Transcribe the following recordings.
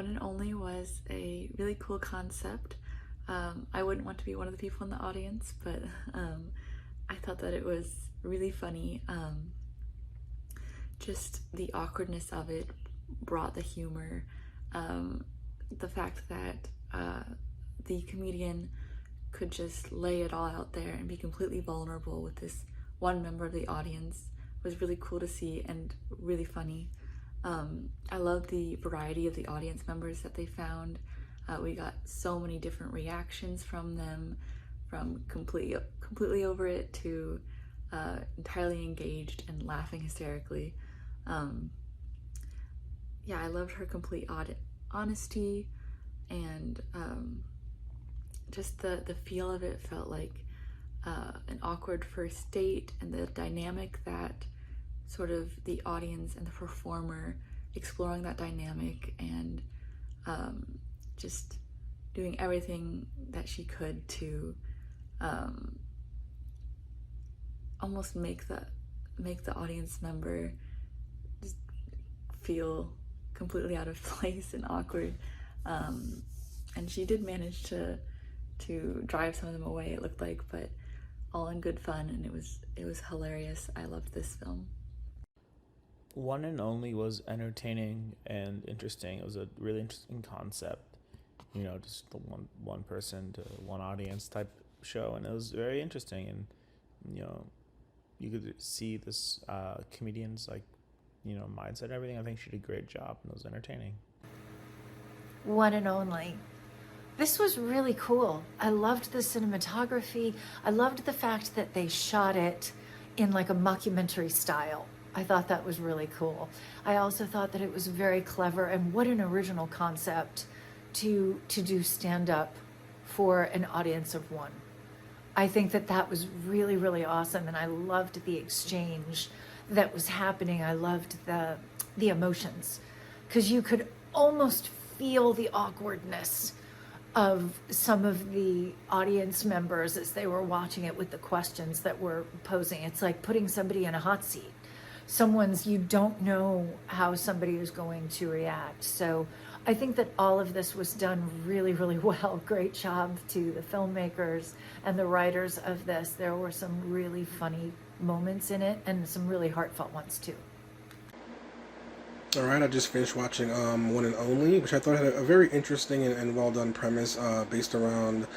One and Only was a really cool concept. I wouldn't want to be one of the people in the audience, but I thought that it was really funny. Just the awkwardness of it brought the humor. The fact that the comedian could just lay it all out there and be completely vulnerable with this one member of the audience was really cool to see and really funny. I love the variety of the audience members that they found. We got so many different reactions from them, from completely over it to entirely engaged and laughing hysterically. Yeah, I loved her complete honesty, and just the feel of it felt like an awkward first date, and the dynamic that sort of the audience and the performer exploring that dynamic, and just doing everything that she could to almost make the audience member just feel completely out of place and awkward. And she did manage to drive some of them away, it looked like, but all in good fun, and it was hilarious. I loved this film. One and Only was entertaining and interesting. It was a really interesting concept, just the one person to one audience type show, and it was very interesting. And you know, you could see this comedian's mindset and everything. I think she did a great job, and it was entertaining. One and Only. This was really cool. I loved the cinematography. I loved the fact that they shot it in like a mockumentary style. I thought that was really cool. I also thought that it was very clever, and what an original concept to do stand up for an audience of one. I think that that was really, really awesome, and I loved the exchange that was happening. I loved the emotions, because you could almost feel the awkwardness of some of the audience members as they were watching it with the questions that were posing. It's like putting somebody in a hot seat. You don't know how somebody is going to react. So I think that all of this was done really, really well. Great job to the filmmakers and the writers of this. There were some really funny moments in it and some really heartfelt ones too. All right, I just finished watching One and Only, which I thought had a very interesting and well done premise based around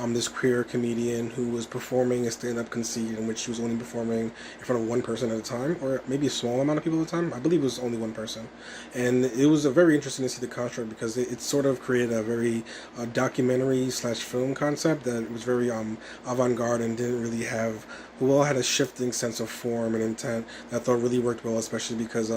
this queer comedian who was performing a stand up conceit in which she was only performing in front of one person at a time, or maybe a small amount of people at a time. I believe it was only one person. And it was very interesting to see the construct because it sort of created a very documentary slash film concept that was very avant garde and didn't really have who all had a shifting sense of form and intent that I thought really worked well, especially because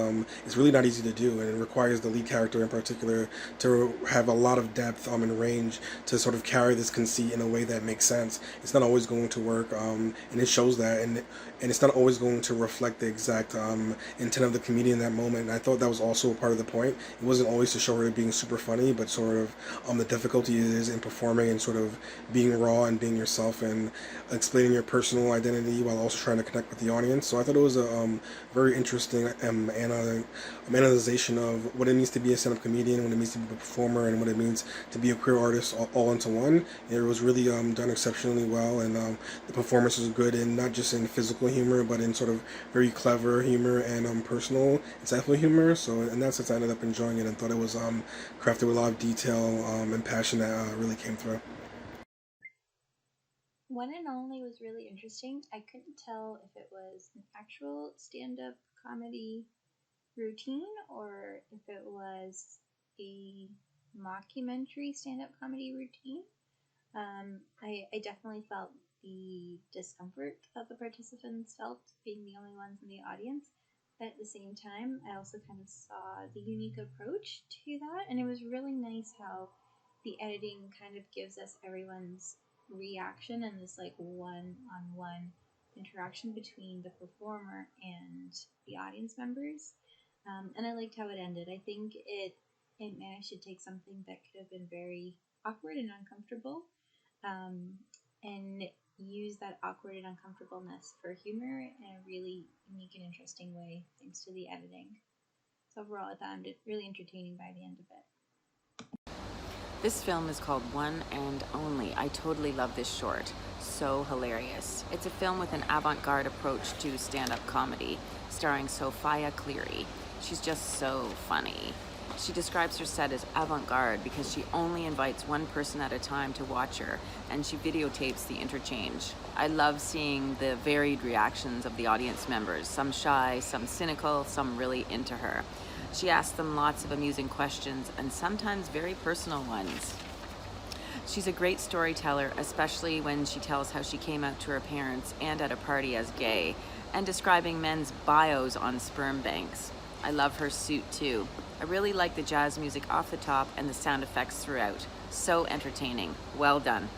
it's really not easy to do, and it requires the lead character in particular to have a lot of depth and range to sort of carry this conceit in a way that makes sense. It's not always going to work, and it shows that, and it's not always going to reflect the exact intent of the comedian in that moment. And I thought that was also a part of the point. It wasn't always to show her being super funny, but sort of the difficulty it is in performing and sort of being raw and being yourself and explaining your personal identity while also trying to connect with the audience. So I thought it was a very interesting analyzation of what it means to be a stand-up comedian, what it means to be a performer, and what it means to be a queer artist all into one. And it was really done exceptionally well, and the performance was good, and not just in physical humor, but in sort of very clever humor and personal, insightful humor. So in that sense, I ended up enjoying it and thought it was crafted with a lot of detail and passion that really came through. One and Only was really interesting. I couldn't tell if it was an actual stand up comedy routine or if it was a mockumentary stand up comedy routine. I definitely felt the discomfort that the participants felt being the only ones in the audience. But at the same time, I also kind of saw the unique approach to that, and it was really nice how the editing kind of gives us everyone's reaction and this like one-on-one interaction between the performer and the audience members. And I liked how it ended. I think it managed to take something that could have been very awkward and uncomfortable, um, and use that awkward and uncomfortableness for humor in a really unique and interesting way, thanks to the editing. So overall, I found it really entertaining by the end of it. This film is called One and Only. I totally love this short. So hilarious. It's a film with an avant-garde approach to stand-up comedy, starring Sophia Cleary. She's just so funny. She describes her set as avant-garde because she only invites one person at a time to watch her, and she videotapes the interchange. I love seeing the varied reactions of the audience members, some shy, some cynical, some really into her. She asks them lots of amusing questions and sometimes very personal ones. She's a great storyteller, especially when she tells how she came out to her parents and at a party as gay, and describing men's bios on sperm banks. I love her suit too. I really like the jazz music off the top and the sound effects throughout. So entertaining. Well done.